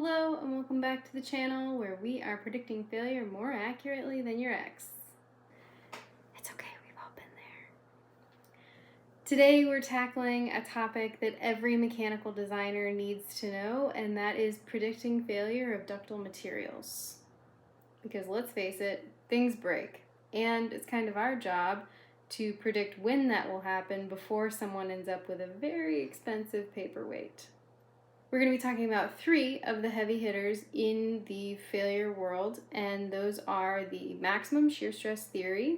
Hello and welcome back to the channel where we are predicting failure more accurately than your ex. It's okay, we've all been there. Today we're tackling a topic that every mechanical designer needs to know, and that is predicting failure of ductile materials. Because let's face it, things break, and it's kind of our job to predict when that will happen before someone ends up with a very expensive paperweight. We're going to be talking about 3 of the heavy hitters in the failure world, and those are the maximum shear stress theory.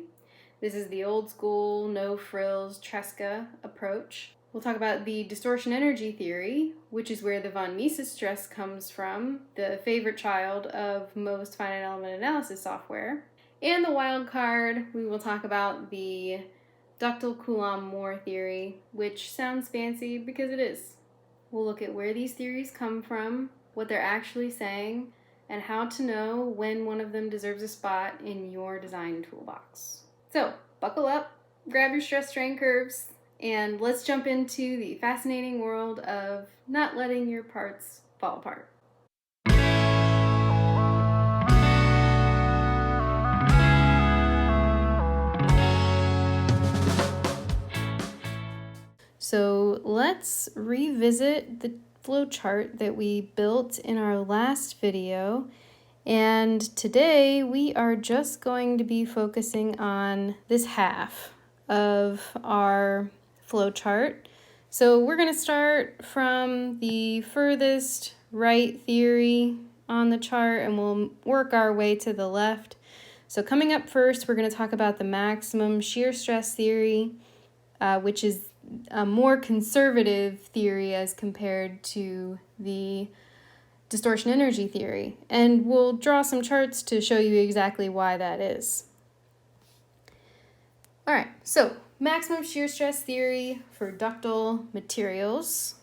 This is the old school, no frills, Tresca approach. We'll talk about the distortion energy theory, which is where the von Mises stress comes from, the favorite child of most finite element analysis software. And the wild card, we will talk about the Ductile Coulomb-Mohr theory, which sounds fancy because it is. We'll look at where these theories come from, what they're actually saying, and how to know when one of them deserves a spot in your design toolbox. So, buckle up, grab your stress strain curves, and let's jump into the fascinating world of not letting your parts fall apart. So let's revisit the flowchart that we built in our last video, and today we are just going to be focusing on this half of our flowchart. So we're going to start from the furthest right theory on the chart and we'll work our way to the left. So coming up first, we're going to talk about the maximum shear stress theory, which is a more conservative theory as compared to the distortion energy theory. And we'll draw some charts to show you exactly why that is. All right, so maximum shear stress theory for ductile materials.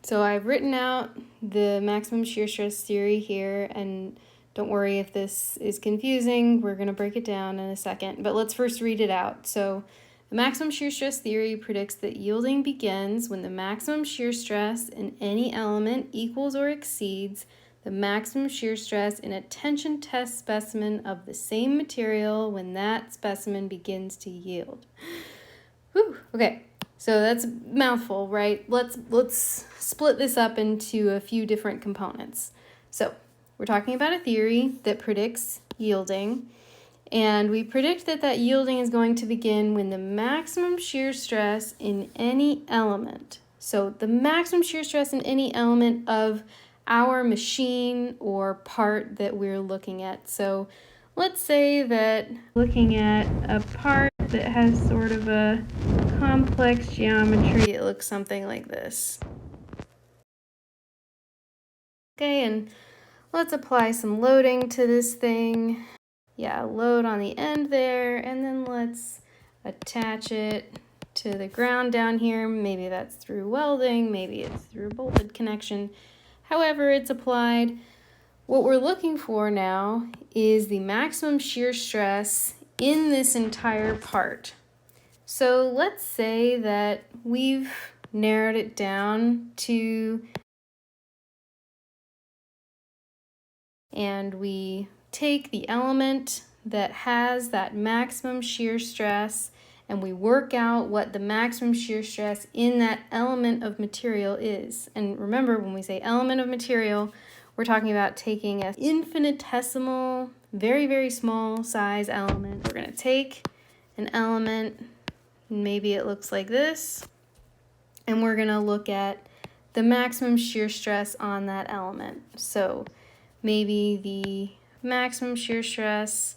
So I've written out the maximum shear stress theory here, and don't worry if this is confusing, we're going to break it down in a second, but let's first read it out. So the maximum shear stress theory predicts that yielding begins when the maximum shear stress in any element equals or exceeds the maximum shear stress in a tension test specimen of the same material when that specimen begins to yield. Whew, okay. So that's a mouthful, right? Let's split this up into a few different components. So we're talking about a theory that predicts yielding, and we predict that yielding is going to begin when the maximum shear stress in any element, so the maximum shear stress in any element of our machine or part that we're looking at. So let's say that looking at a part that has sort of a complex geometry, it looks something like this. Okay, and let's apply some loading to this thing. Yeah, load on the end there, and then let's attach it to the ground down here. Maybe that's through welding, maybe it's through bolted connection. However it's applied, what we're looking for now is the maximum shear stress in this entire part. So let's say that we've narrowed it down to, and we take the element that has that maximum shear stress and we work out what the maximum shear stress in that element of material is. And remember, when we say element of material, we're talking about taking an infinitesimal, very, very small size element. We're going to take an element, maybe it looks like this, and we're going to look at the maximum shear stress on that element. So maybe the maximum shear stress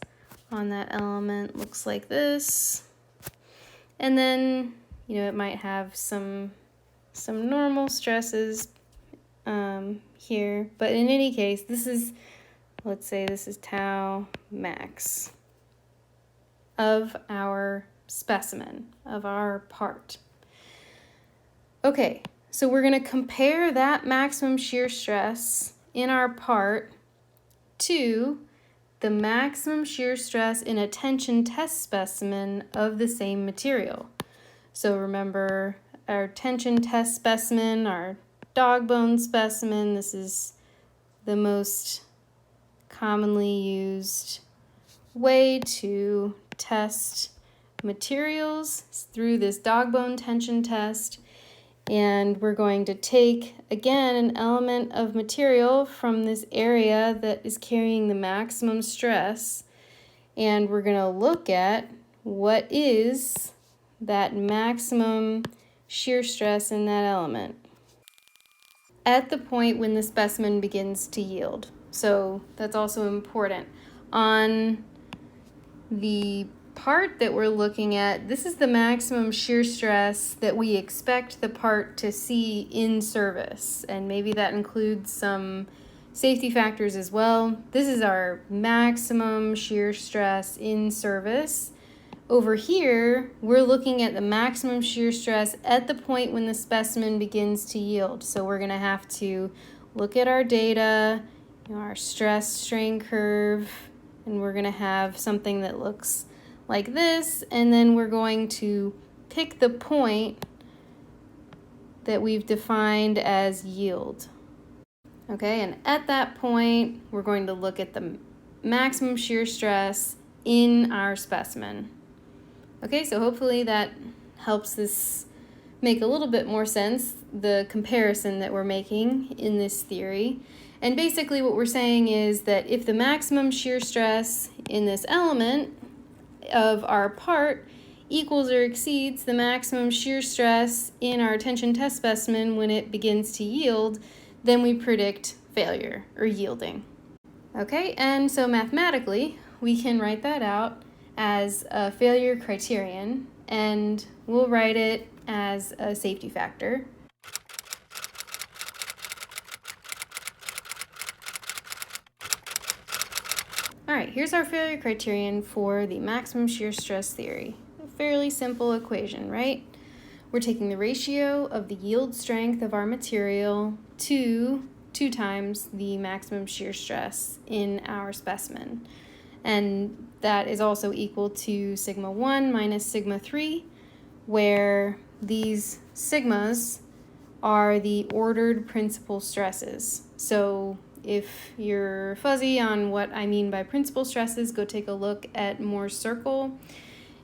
on that element looks like this. And then, it might have some normal stresses here. But in any case, let's say this is tau max of our specimen, of our part. Okay, so we're going to compare that maximum shear stress in our part to the maximum shear stress in a tension test specimen of the same material. So remember our tension test specimen, our dog bone specimen, this is the most commonly used way to test materials through this dog bone tension test. And we're going to take, again, an element of material from this area that is carrying the maximum stress, and we're going to look at what is that maximum shear stress in that element at the point when the specimen begins to yield. So that's also important. On the part that we're looking at, this is the maximum shear stress that we expect the part to see in service, and maybe that includes some safety factors as well. This is our maximum shear stress in service. Over here, we're looking at the maximum shear stress at the point when the specimen begins to yield. So we're going to have to look at our data, our stress strain curve, and we're going to have something that looks like this, and then we're going to pick the point that we've defined as yield. Okay, and at that point, we're going to look at the maximum shear stress in our specimen. Okay, so hopefully that helps this make a little bit more sense, the comparison that we're making in this theory. And basically what we're saying is that if the maximum shear stress in this element of our part equals or exceeds the maximum shear stress in our tension test specimen when it begins to yield, then we predict failure or yielding. Okay, and so mathematically, we can write that out as a failure criterion, and we'll write it as a safety factor. All right, here's our failure criterion for the maximum shear stress theory. A fairly simple equation, right? We're taking the ratio of the yield strength of our material to 2 times the maximum shear stress in our specimen. And that is also equal to sigma 1 minus sigma 3, where these sigmas are the ordered principal stresses. So if you're fuzzy on what I mean by principal stresses, go take a look at Mohr's circle.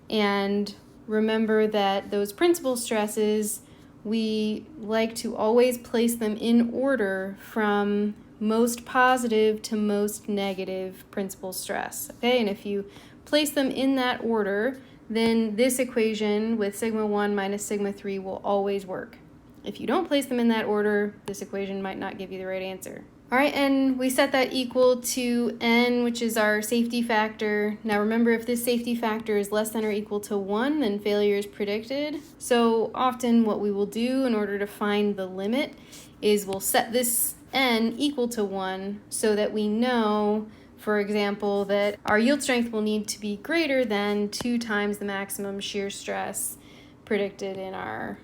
And remember that those principal stresses, we like to always place them in order from most positive to most negative principal stress. Okay, and if you place them in that order, then this equation with sigma 1 minus sigma 3 will always work. If you don't place them in that order, this equation might not give you the right answer. All right, and we set that equal to n, which is our safety factor. Now remember, if this safety factor is less than or equal to 1, then failure is predicted. So often what we will do in order to find the limit is we'll set this n equal to 1 so that we know, for example, that our yield strength will need to be greater than 2 times the maximum shear stress predicted in our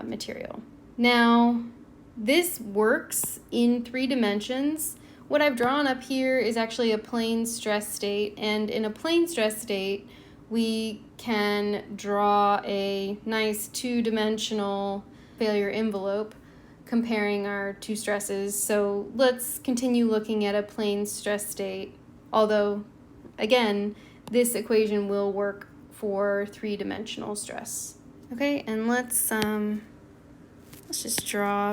material. Now, this works in 3 dimensions. What I've drawn up here is actually a plane stress state, and in a plane stress state, we can draw a nice 2-dimensional failure envelope comparing our 2 stresses. So let's continue looking at a plane stress state, although, again, this equation will work for 3-dimensional stress. Okay, and let's just draw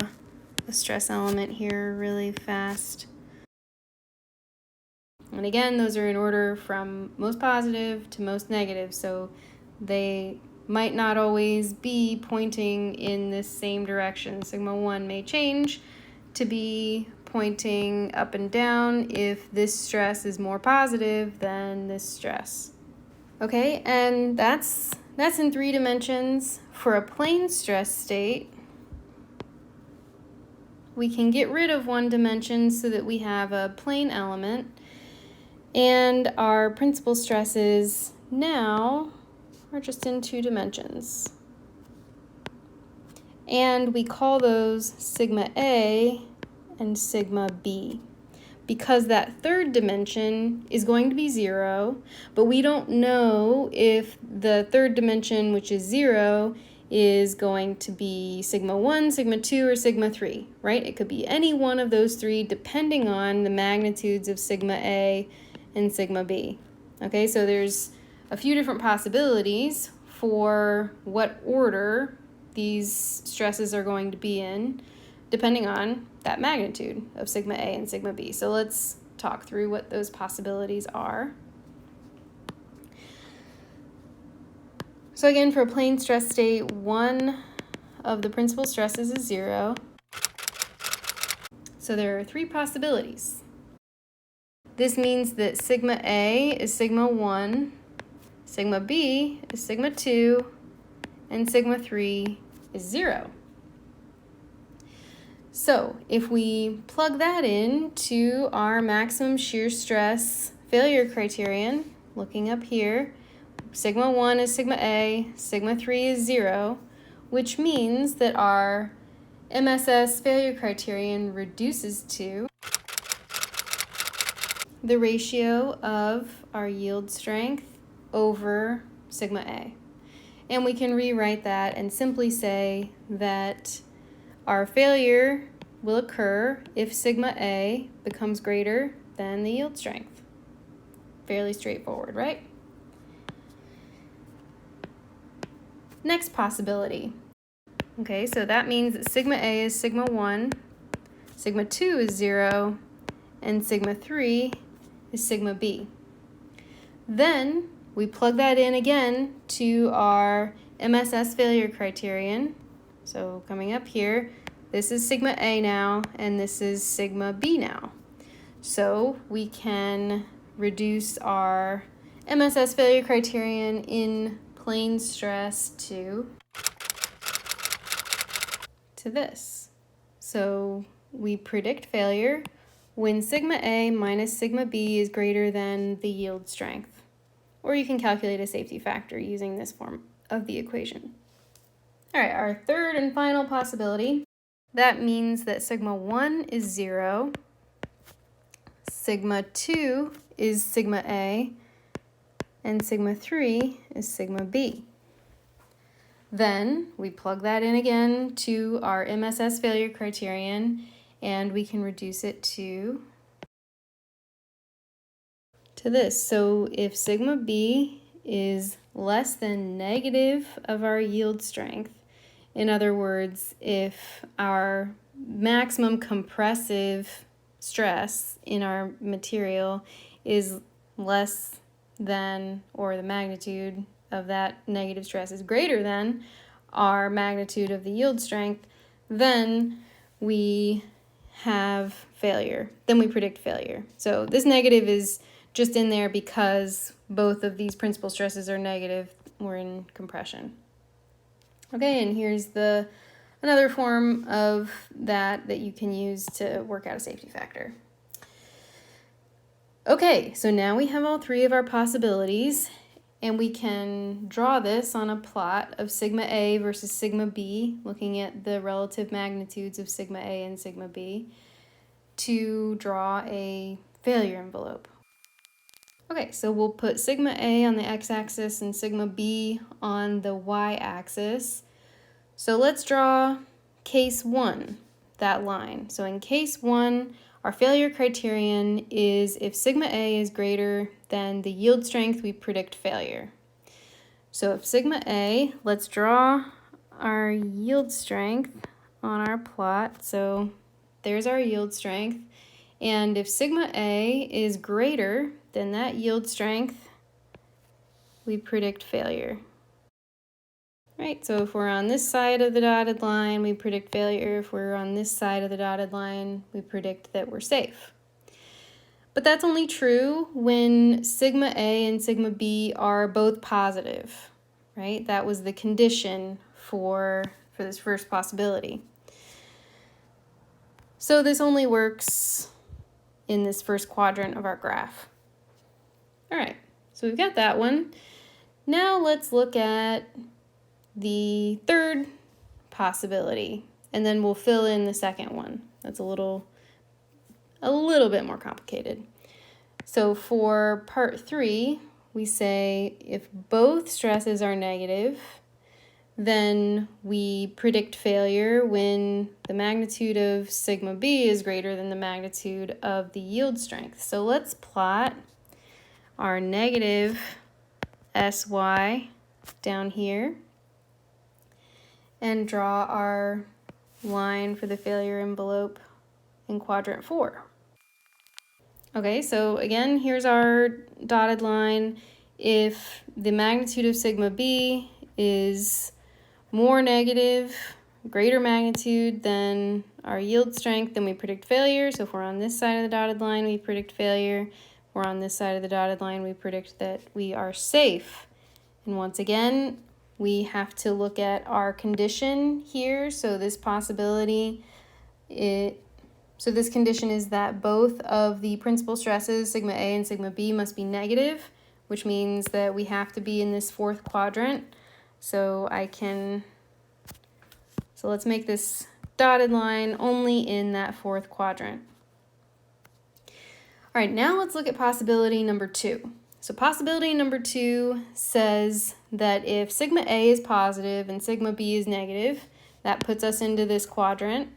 the stress element here really fast. And again, those are in order from most positive to most negative, so they might not always be pointing in this same direction. Sigma 1 may change to be pointing up and down if this stress is more positive than this stress. Okay, and that's in 3 dimensions. For a plane stress state, we can get rid of 1 dimension so that we have a plane element, and our principal stresses now are just in 2 dimensions. And we call those sigma A and sigma B. because that third dimension is going to be 0, but we don't know if the third dimension, which is 0, is going to be sigma 1, sigma 2, or sigma 3, right? It could be any one of those three depending on the magnitudes of sigma A and sigma B. Okay, so there's a few different possibilities for what order these stresses are going to be in, depending on that magnitude of sigma A and sigma B. So let's talk through what those possibilities are. So again, for a plane stress state, one of the principal stresses is 0. So there are 3 possibilities. This means that sigma A is sigma 1, sigma B is sigma 2, and sigma 3 is 0. So if we plug that in to our maximum shear stress failure criterion, looking up here, sigma 1 is sigma A, sigma 3 is 0, which means that our MSS failure criterion reduces to the ratio of our yield strength over sigma A. And we can rewrite that and simply say that our failure will occur if sigma A becomes greater than the yield strength. Fairly straightforward, right? Next possibility. Okay, so that means that sigma A is sigma 1, sigma 2 is 0, and sigma 3 is sigma B. Then we plug that in again to our MSS failure criterion. So coming up here, this is sigma A now, and this is sigma B now. So we can reduce our MSS failure criterion in plane stress to this. So we predict failure when sigma A minus sigma B is greater than the yield strength. Or you can calculate a safety factor using this form of the equation. All right, our third and final possibility, that means that sigma 1 is 0, sigma 2 is sigma A, and sigma 3 is sigma B. Then we plug that in again to our MSS failure criterion, and we can reduce it to this. So if sigma B is less than negative of our yield strength, in other words, if our maximum compressive stress in our material is less than, or the magnitude of that negative stress is greater than our magnitude of the yield strength, then we have failure. Then we predict failure. So this negative is just in there because both of these principal stresses are negative. We're in compression. Okay, and here's another form of that you can use to work out a safety factor. Okay, so now we have all 3 of our possibilities, and we can draw this on a plot of sigma A versus sigma B, looking at the relative magnitudes of sigma A and sigma B, to draw a failure envelope. Okay, so we'll put sigma A on the x-axis and sigma B on the y-axis. So let's draw case 1, that line. So in case 1, our failure criterion is if sigma A is greater than the yield strength, we predict failure. So if sigma A, let's draw our yield strength on our plot. So there's our yield strength. And if sigma A is greater than that yield strength, we predict failure. Right, so if we're on this side of the dotted line, we predict failure. If we're on this side of the dotted line, we predict that we're safe. But that's only true when sigma A and sigma B are both positive, right? That was the condition for this first possibility. So this only works in this first quadrant of our graph. All right, so we've got that one. Now let's look at the third possibility, and then we'll fill in the second one. That's a little a little bit more complicated. So for part 3, we say if both stresses are negative, then we predict failure when the magnitude of sigma b is greater than the magnitude of the yield strength. So let's plot our negative SY down here and draw our line for the failure envelope in quadrant 4. Okay, so again, here's our dotted line. If the magnitude of sigma b is more negative, greater magnitude than our yield strength, then we predict failure. So if we're on this side of the dotted line, we predict failure. If we're on this side of the dotted line, we predict that we are safe. And once again, we have to look at our condition here. So this possibility, so this condition is that both of the principal stresses, sigma A and sigma B, must be negative, which means that we have to be in this 4th quadrant. So let's make this dotted line only in that 4th quadrant. All right, now let's look at possibility number 2. So possibility number 2 says that if sigma A is positive and sigma B is negative, that puts us into this quadrant.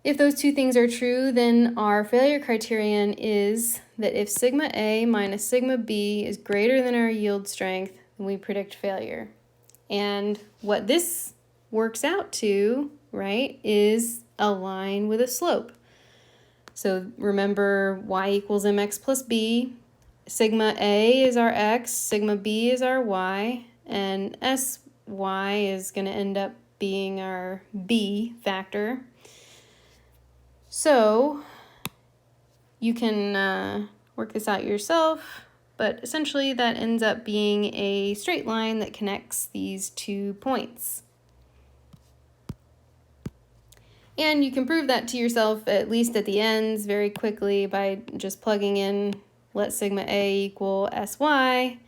If those two things are true, then our failure criterion is that if sigma A minus sigma B is greater than our yield strength, then we predict failure. And what this works out to, right, is a line with a slope. So remember y equals mx plus b. Sigma A is our x, sigma b is our y, and sy is going to end up being our b factor. So you can work this out yourself, but essentially that ends up being a straight line that connects these 2 points. And you can prove that to yourself, at least at the ends, very quickly by just plugging in let sigma A equal sy.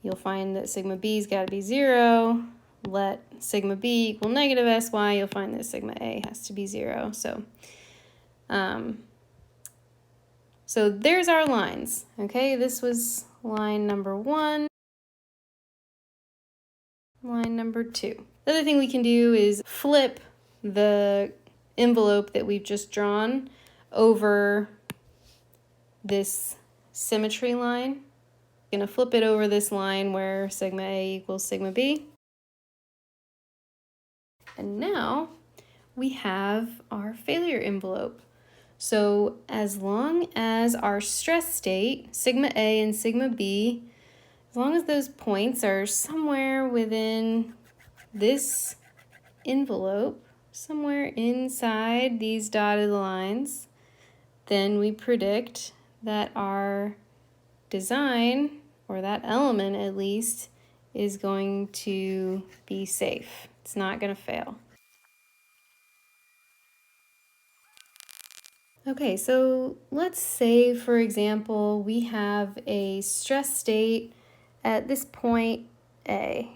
You'll find that sigma B's got to be 0. Let sigma B equal negative sy. You'll find that sigma A has to be 0. So there's our lines. Okay, this was line number 1, line number 2. The other thing we can do is flip the envelope that we've just drawn over this symmetry line. I'm going to flip it over this line where sigma A equals sigma B. And now we have our failure envelope. So as long as our stress state, sigma A and sigma B, as long as those points are somewhere within this envelope, somewhere inside these dotted lines, then we predict that our design, or that element at least, is going to be safe. It's not going to fail. Okay, so let's say, for example, we have a stress state at this point A.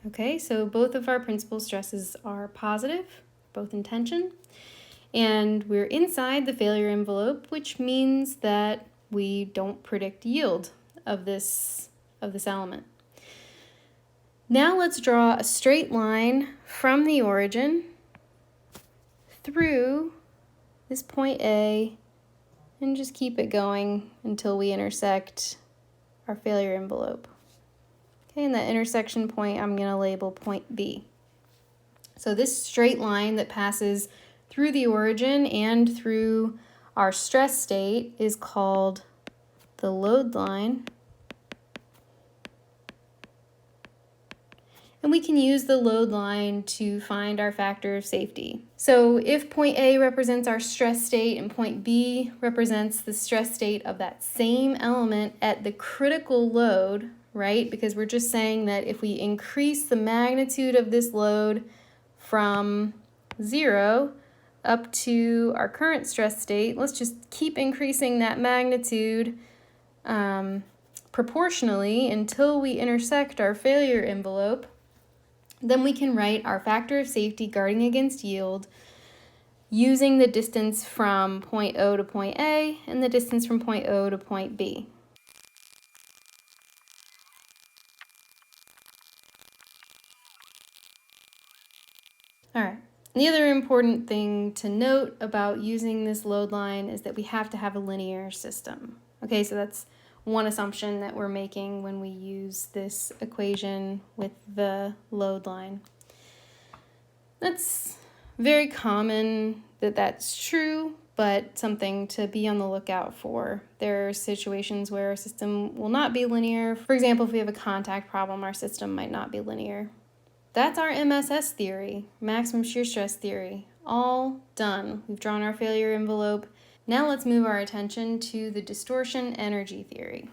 Okay, so both of our principal stresses are positive, both in tension, and we're inside the failure envelope, which means that we don't predict yield of this element. Now let's draw a straight line from the origin through this point A and just keep it going until we intersect our failure envelope. Okay, and that intersection point I'm going to label point B. So this straight line that passes through the origin and through our stress state is called the load line. And we can use the load line to find our factor of safety. So if point A represents our stress state and point B represents the stress state of that same element at the critical load, right? Because we're just saying that if we increase the magnitude of this load from 0 up to our current stress state, let's just keep increasing that magnitude proportionally until we intersect our failure envelope. Then we can write our factor of safety guarding against yield using the distance from point O to point A and the distance from point O to point B. All right. The other important thing to note about using this load line is that we have to have a linear system. Okay, so that's one assumption that we're making when we use this equation with the load line. That's very common that that's true, but something to be on the lookout for. There are situations where our system will not be linear. For example, if we have a contact problem, our system might not be linear. That's our MSS theory, maximum shear stress theory, all done. We've drawn our failure envelope. Now let's move our attention to the distortion energy theory.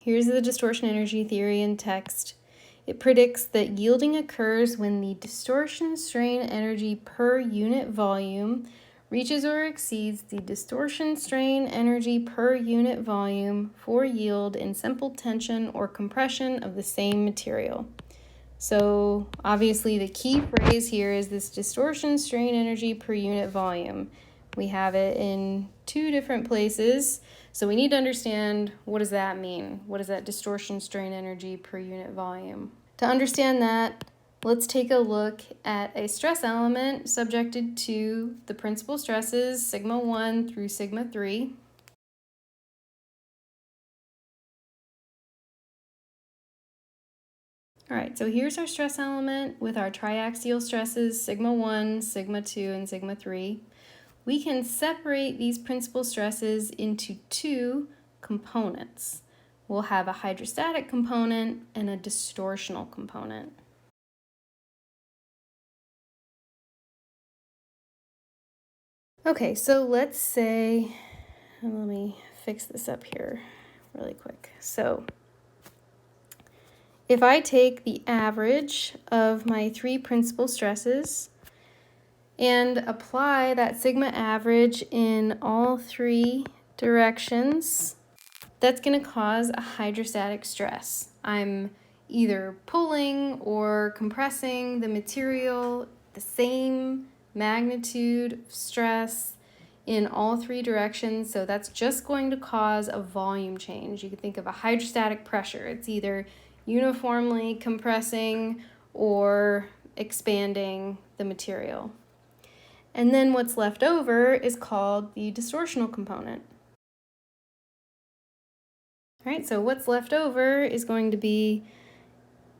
Here's the distortion energy theory in text. It predicts that yielding occurs when the distortion strain energy per unit volume reaches or exceeds the distortion strain energy per unit volume for yield in simple tension or compression of the same material. So obviously the key phrase here is this distortion strain energy per unit volume. We have it in two different places, so we need to understand, what does that mean? What is that distortion strain energy per unit volume? To understand that, let's take a look at a stress element subjected to the principal stresses sigma 1 through sigma 3. All right, so here's our stress element with our triaxial stresses sigma 1, sigma 2, and sigma 3. We can separate these principal stresses into two components. We'll have a hydrostatic component and a distortional component. Okay, so let's say, let me fix this up here really quick. So if I take the average of my three principal stresses and apply that sigma average in all three directions, that's going to cause a hydrostatic stress. I'm either pulling or compressing the material the same magnitude of stress in all three directions, so that's just going to cause a volume change. You can think of a hydrostatic pressure. It's either uniformly compressing or expanding the material. And then what's left over is called the distortional component. All right, so what's left over is going to be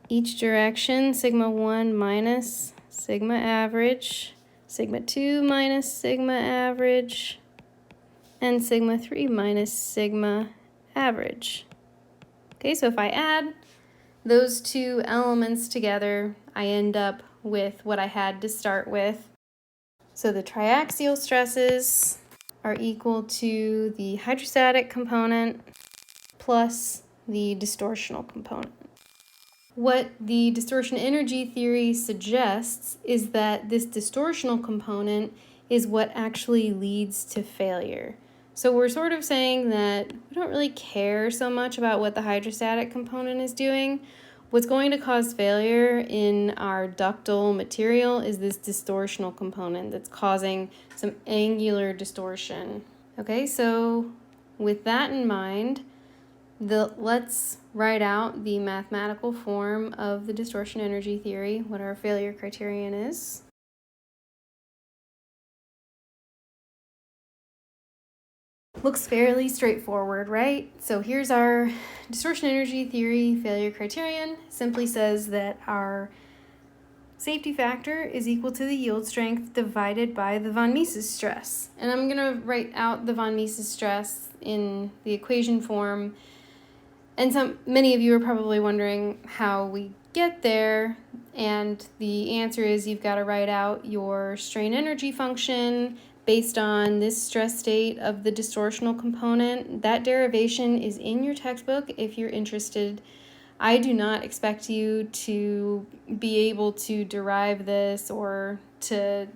each direction, sigma 1 minus sigma average, sigma 2 minus sigma average, and sigma 3 minus sigma average. Okay, so if I add those two elements together, I end up with what I had to start with. So the triaxial stresses are equal to the hydrostatic component plus the distortional component. What the distortion energy theory suggests is that this distortional component is what actually leads to failure. So we're sort of saying that we don't really care so much about what the hydrostatic component is doing. What's going to cause failure in our ductile material is this distortional component that's causing some angular distortion. Okay, so with that in mind, let's write out the mathematical form of the distortion energy theory, what our failure criterion is. Looks fairly straightforward, right? So here's our distortion energy theory failure criterion. Simply says that our safety factor is equal to the yield strength divided by the von Mises stress. And I'm going to write out the von Mises stress in the equation form. And many of you are probably wondering how we get there, and the answer is you've got to write out your strain energy function based on this stress state of the distortional component. That derivation is in your textbook if you're interested. I do not expect you to be able to derive this or to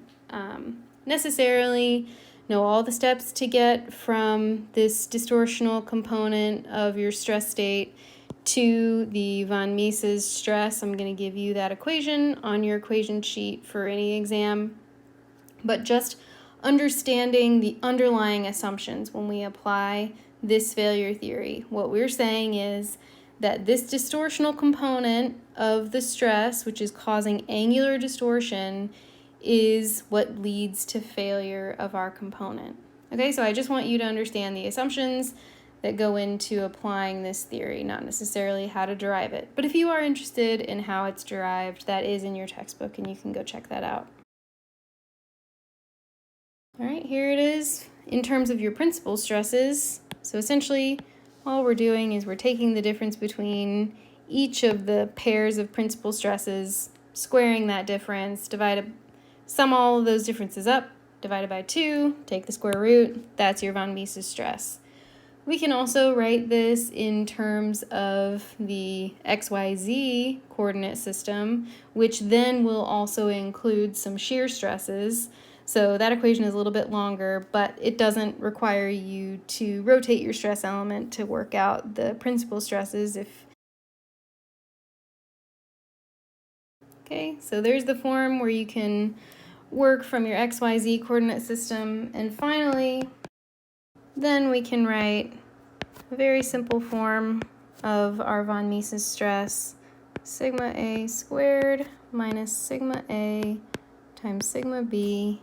necessarily know all the steps to get from this distortional component of your stress state to the von Mises stress. I'm going to give you that equation on your equation sheet for any exam. But just understanding the underlying assumptions when we apply this failure theory. What we're saying is that this distortional component of the stress, which is causing angular distortion, is what leads to failure of our component. Okay, so I just want you to understand the assumptions that go into applying this theory, not necessarily how to derive it. But if you are interested in how it's derived, that is in your textbook and you can go check that out. All right, here it is in terms of your principal stresses. So essentially, all we're doing is we're taking the difference between each of the pairs of principal stresses, squaring that difference, sum all of those differences up, divided by 2, take the square root, that's your von Mises stress. We can also write this in terms of the XYZ coordinate system, which then will also include some shear stresses. So that equation is a little bit longer, but it doesn't require you to rotate your stress element to work out the principal stresses. Okay, so there's the form where you can work from your XYZ coordinate system. And finally, then we can write a very simple form of our von Mises stress, sigma A squared minus sigma A times sigma B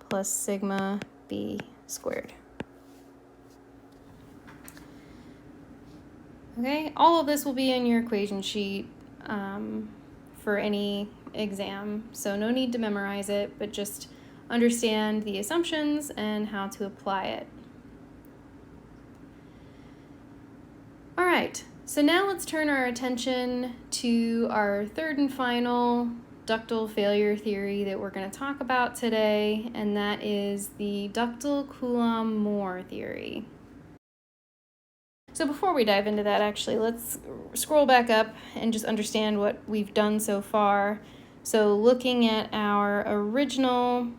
plus sigma B squared. Okay, all of this will be in your equation sheet for any exam, so no need to memorize it, but just understand the assumptions and how to apply it. All right, so now let's turn our attention to our third and final ductile failure theory that we're going to talk about today, and that is the Ductile Coulomb-Mohr theory. So before we dive into that, actually, let's scroll back up and just understand what we've done so far. So looking at our original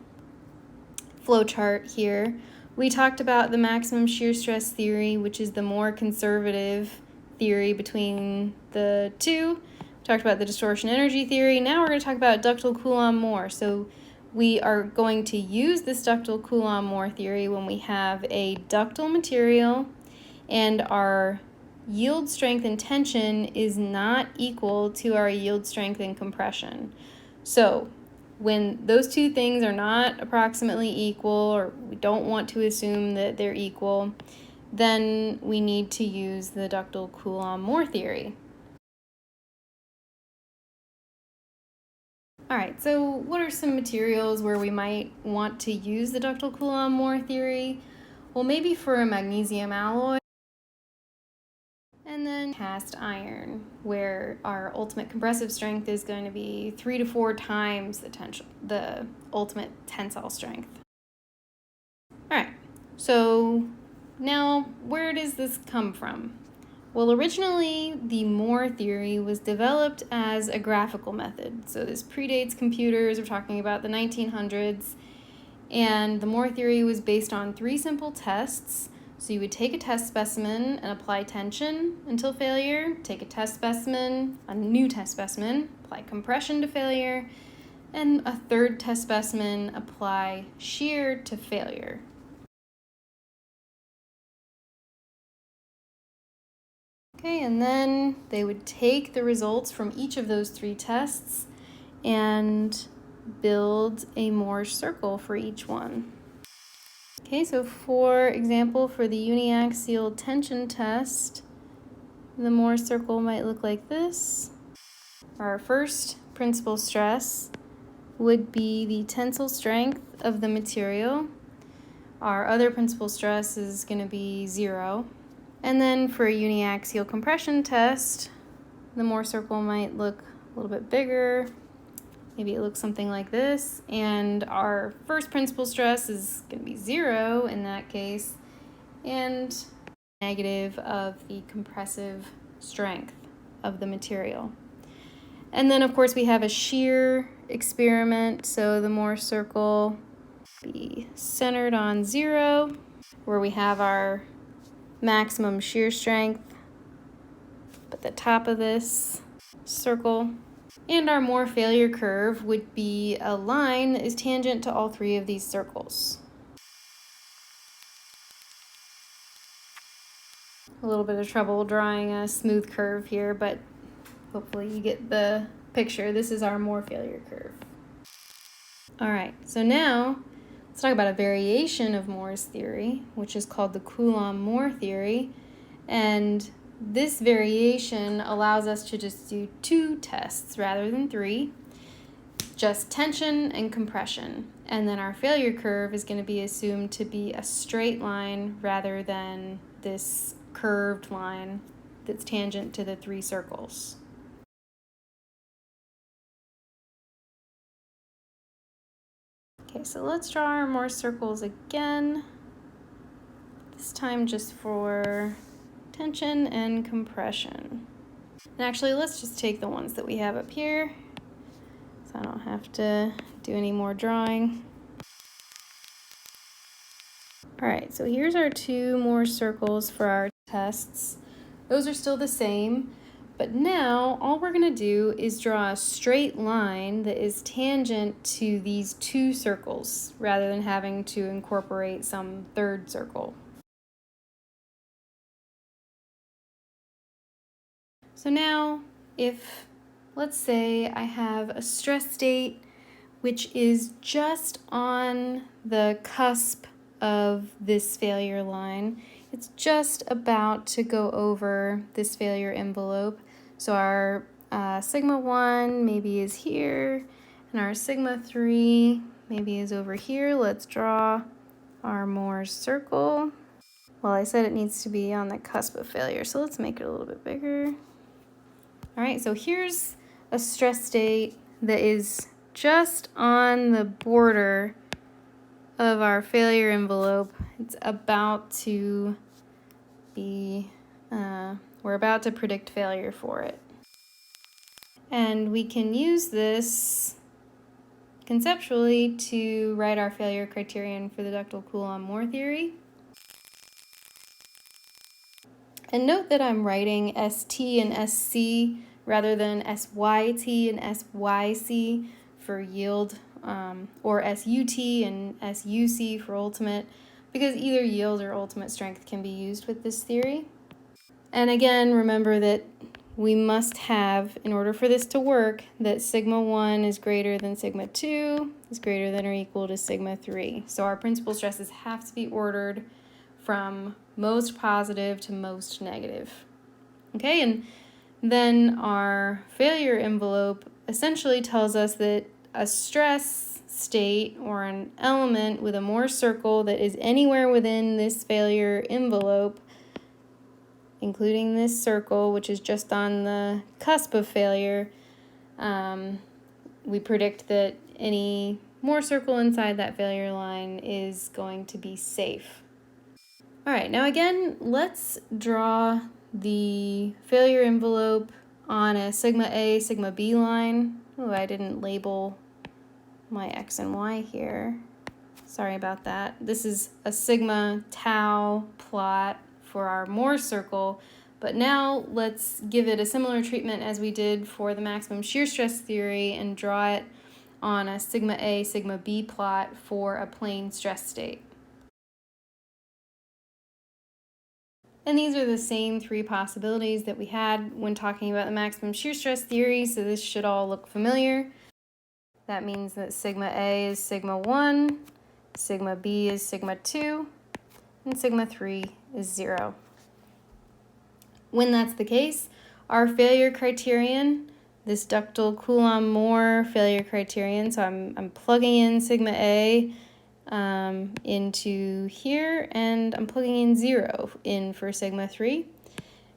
flowchart here, we talked about the maximum shear stress theory, which is the more conservative theory between the two. Talked about the distortion energy theory. Now we're going to talk about ductile Coulomb-Mohr. So we are going to use this ductile Coulomb-Mohr theory when we have a ductile material and our yield strength and tension is not equal to our yield strength and compression. So when those two things are not approximately equal, or we don't want to assume that they're equal, then we need to use the ductile Coulomb-Mohr theory. All right, so what are some materials where we might want to use the ductile Coulomb-Mohr theory? Well, maybe for a magnesium alloy, and then cast iron, where our ultimate compressive strength is going to be 3 to 4 times the ultimate tensile strength. All right, so now where does this come from? Well, originally, the Mohr theory was developed as a graphical method. So this predates computers. We're talking about the 1900s. And the Mohr theory was based on 3 simple tests. So you would take a test specimen and apply tension until failure, take a test specimen, a new test specimen, apply compression to failure, and a third test specimen, apply shear to failure. Okay, and then they would take the results from each of those 3 tests and build a Mohr circle for each one. Okay, so for example, for the uniaxial tension test, the Mohr circle might look like this. Our first principal stress would be the tensile strength of the material. Our other principal stress is going to be 0. And then for a uniaxial compression test, the Mohr circle might look a little bit bigger. Maybe it looks something like this. And our first principal stress is going to be 0 in that case, and negative of the compressive strength of the material. And then, of course, we have a shear experiment. So the Mohr circle be centered on 0, where we have our maximum shear strength at the top of this circle. And our Mohr failure curve would be a line that is tangent to all 3 of these circles. A little bit of trouble drawing a smooth curve here, but hopefully you get the picture. This is our Mohr failure curve. All right, so now let's talk about a variation of Mohr's theory, which is called the Coulomb-Mohr theory. And this variation allows us to just do 2 tests rather than 3, just tension and compression. And then our failure curve is going to be assumed to be a straight line rather than this curved line that's tangent to the 3 circles. Okay, so let's draw our Mohr circles again, this time just for tension and compression. And actually, let's just take the ones that we have up here, so I don't have to do any more drawing. All right, so here's our 2 Mohr circles for our tests. Those are still the same, but now all we're gonna do is draw a straight line that is tangent to these 2 circles, rather than having to incorporate some 3rd circle. So now, if, let's say I have a stress state which is just on the cusp of this failure line, it's just about to go over this failure envelope. So our sigma 1 maybe is here, and our sigma 3 maybe is over here. Let's draw our Mohr circle. Well, I said it needs to be on the cusp of failure, so let's make it a little bit bigger. All right, so here's a stress state that is just on the border of our failure envelope. It's about to be, we're about to predict failure for it. And we can use this conceptually to write our failure criterion for the Ductile Coulomb-Mohr theory. And note that I'm writing ST and SC rather than SYT and SYC for yield, or SUT and SUC for ultimate, because either yield or ultimate strength can be used with this theory. And again, remember that we must have, in order for this to work, that sigma 1 is greater than sigma 2 is greater than or equal to sigma 3. So our principal stresses have to be ordered from most positive to most negative. Okay, and then our failure envelope essentially tells us that a stress state or an element with a Mohr circle that is anywhere within this failure envelope, including this circle, which is just on the cusp of failure, we predict that any Mohr circle inside that failure line is going to be safe. All right, now again, let's draw the failure envelope on a sigma A, sigma B line. Oh, I didn't label my X and Y here. Sorry about that. This is a sigma tau plot for our Mohr circle, but now let's give it a similar treatment as we did for the maximum shear stress theory and draw it on a sigma A, sigma B plot for a plane stress state. And these are the same 3 possibilities that we had when talking about the maximum shear stress theory, so this should all look familiar. That means that sigma A is sigma 1, sigma B is sigma 2, and sigma 3 is 0. When that's the case, our failure criterion, this Ductile Coulomb-Mohr failure criterion, so I'm plugging in sigma A into here, and I'm plugging in 0 in for sigma 3.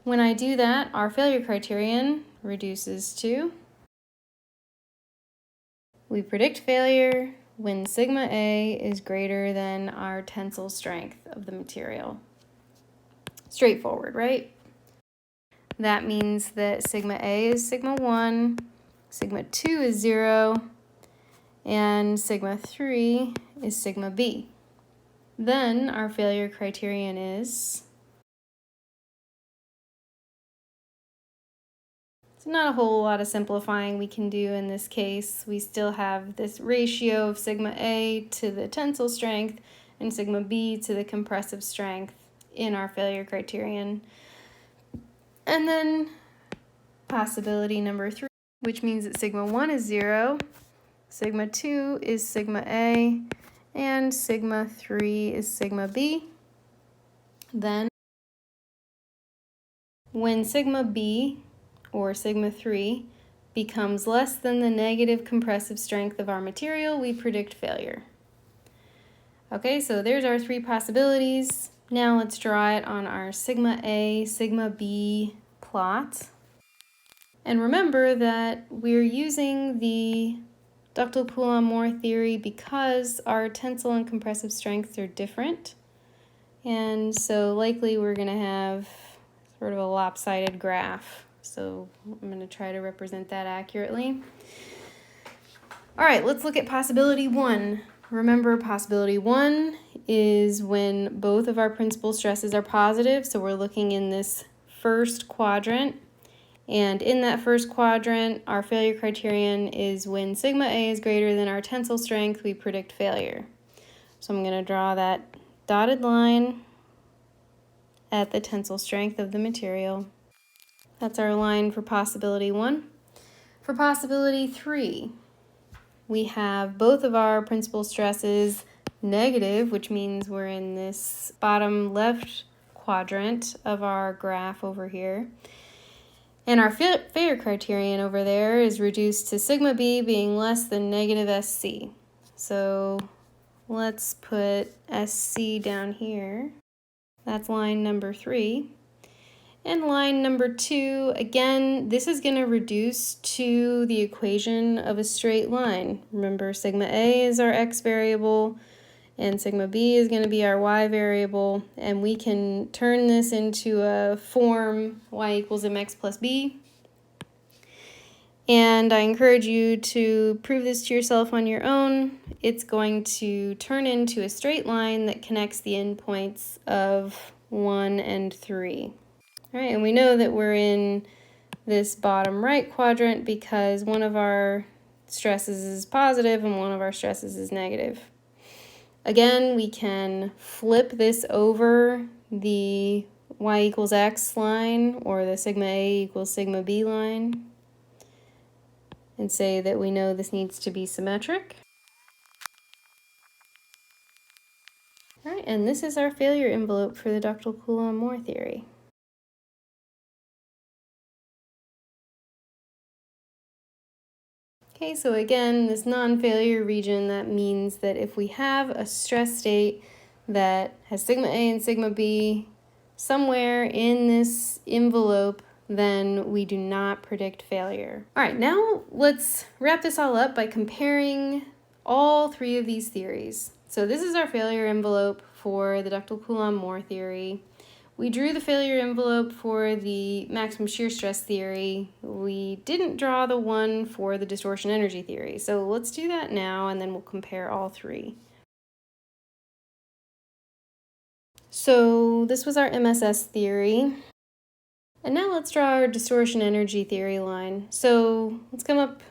When I do that, our failure criterion reduces to, we predict failure when sigma A is greater than our tensile strength of the material. Straightforward, right? That means that sigma A is sigma 1, sigma 2 is 0, and sigma 3 is sigma B. Then our failure criterion is, it's not a whole lot of simplifying we can do in this case. We still have this ratio of sigma A to the tensile strength and sigma B to the compressive strength in our failure criterion. And then possibility number 3, which means that sigma 1 is 0, sigma 2 is sigma A, and sigma 3 is sigma B. Then when sigma B, or sigma 3, becomes less than the negative compressive strength of our material, we predict failure. Okay, so there's our 3 possibilities. Now let's draw it on our sigma A, sigma B plot. And remember that we're using the Ductile Coulomb-Mohr theory because our tensile and compressive strengths are different. And so likely we're going to have sort of a lopsided graph. So I'm going to try to represent that accurately. All right, let's look at possibility 1. Remember, possibility 1 is when both of our principal stresses are positive. So we're looking in this first quadrant. And in that first quadrant, our failure criterion is when sigma A is greater than our tensile strength, we predict failure. So I'm going to draw that dotted line at the tensile strength of the material. That's our line for possibility 1. For possibility 3, we have both of our principal stresses negative, which means we're in this bottom left quadrant of our graph over here. And our failure criterion over there is reduced to sigma B being less than negative SC. So let's put SC down here. That's line number 3. And line number 2, again, this is going to reduce to the equation of a straight line. Remember, sigma A is our x variable, and sigma B is going to be our y variable, and we can turn this into a form y equals mx plus b. And I encourage you to prove this to yourself on your own. It's going to turn into a straight line that connects the endpoints of 1 and 3. All right, and we know that we're in this bottom right quadrant because one of our stresses is positive and one of our stresses is negative. Again, we can flip this over the y equals x line or the sigma A equals sigma B line and say that we know this needs to be symmetric. All right, and this is our failure envelope for the Ductile Coulomb-Mohr theory. Okay, so again, this non-failure region, that means that if we have a stress state that has sigma A and sigma B somewhere in this envelope, then we do not predict failure. All right, now let's wrap this all up by comparing all 3 of these theories. So this is our failure envelope for the Ductile Coulomb-Mohr theory. We drew the failure envelope for the maximum shear stress theory. We didn't draw the one for the distortion energy theory. So let's do that now, and then we'll compare all 3. So this was our MSS theory. And now let's draw our distortion energy theory line. So let's come up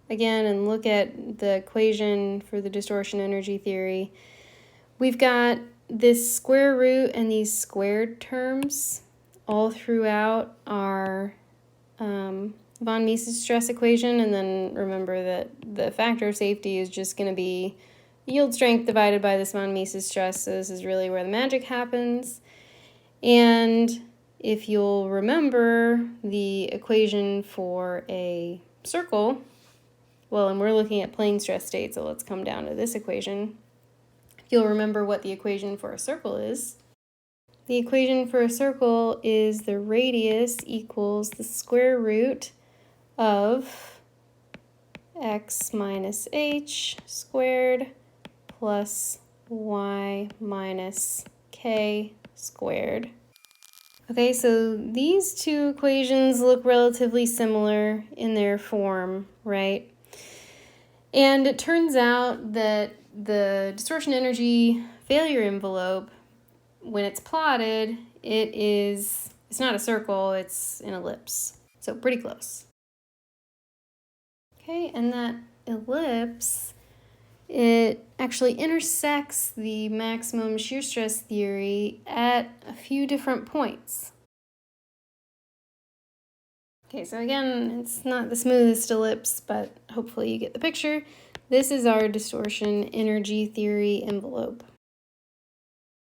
again and look at the equation for the distortion energy theory. We've got this square root and these squared terms all throughout our von Mises stress equation, and then remember that the factor of safety is just going to be yield strength divided by this von Mises stress, so this is really where the magic happens. And if you'll remember the equation for a circle, well, and we're looking at plane stress state, so let's come down to this equation. You'll remember what the equation for a circle is. The equation for a circle is the radius equals the square root of x minus h squared plus y minus k squared. Okay, so these 2 equations look relatively similar in their form, right? And it turns out that the distortion energy failure envelope, when it's plotted, it's not a circle, it's an ellipse. So pretty close. Okay, and that ellipse, it actually intersects the maximum shear stress theory at a few different points. Okay, so again, it's not the smoothest ellipse, but hopefully you get the picture. This is our distortion energy theory envelope.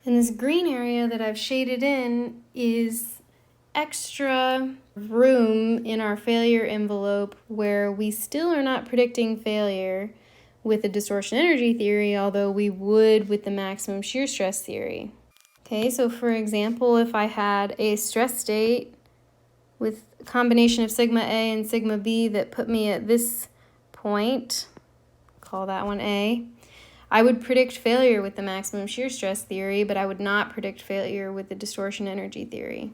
And this green area that I've shaded in is extra room in our failure envelope where we still are not predicting failure with the distortion energy theory, although we would with the maximum shear stress theory. Okay, so for example, if I had a stress state with a combination of sigma A and sigma B that put me at this point, call that one A, I would predict failure with the maximum shear stress theory, but I would not predict failure with the distortion energy theory.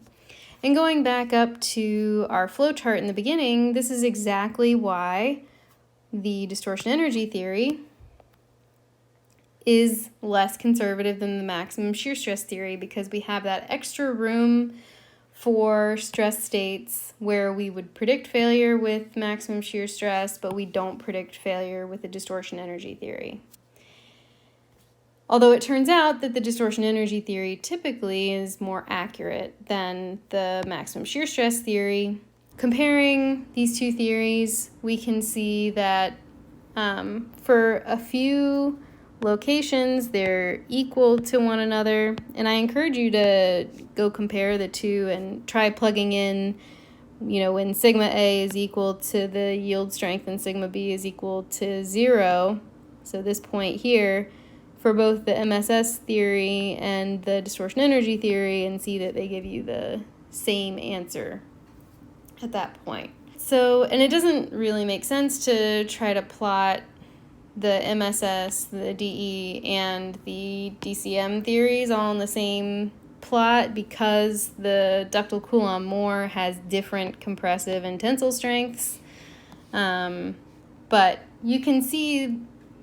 And going back up to our flowchart in the beginning, this is exactly why the distortion energy theory is less conservative than the maximum shear stress theory, because we have that extra room for stress states where we would predict failure with maximum shear stress, but we don't predict failure with the distortion energy theory. Although it turns out that the distortion energy theory typically is more accurate than the maximum shear stress theory. Comparing these two theories, we can see that for a few locations, they're equal to one another. And I encourage you to go compare the two and try plugging in, when sigma A is equal to the yield strength and sigma B is equal to 0. So this point here, for both the MSS theory and the distortion energy theory, and see that they give you the same answer at that point. So, and it doesn't really make sense to try to plot the MSS, the DE, and the DCM theories all in the same plot, because the Ductile Coulomb-Mohr has different compressive and tensile strengths. But you can see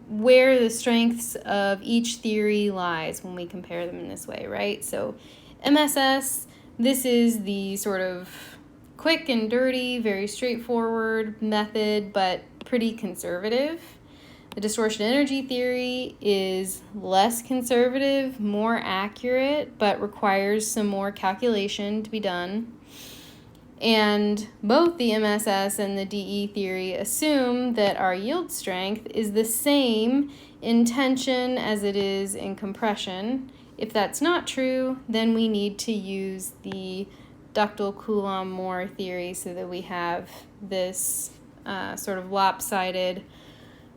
where the strengths of each theory lies when we compare them in this way, right? So MSS, this is the sort of quick and dirty, very straightforward method, but pretty conservative. The distortion energy theory is less conservative, more accurate, but requires some more calculation to be done. And both the MSS and the DE theory assume that our yield strength is the same in tension as it is in compression. If that's not true, then we need to use the Ductile Coulomb-Mohr theory so that we have this sort of lopsided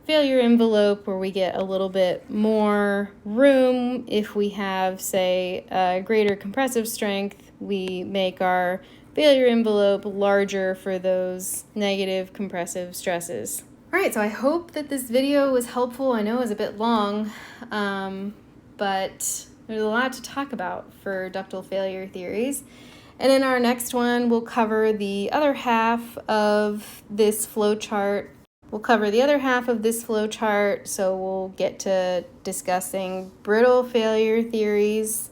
failure envelope where we get a little bit more room. If we have, say, a greater compressive strength, we make our failure envelope larger for those negative compressive stresses. All right, so I hope that this video was helpful. I know it was a bit long, but there's a lot to talk about for ductile failure theories. And in our next one, we'll cover the other half of this flowchart. So we'll get to discussing brittle failure theories,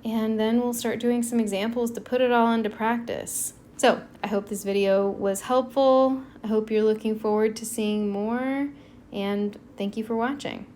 and then we'll start doing some examples to put it all into practice. So I hope this video was helpful. I hope you're looking forward to seeing more, and thank you for watching.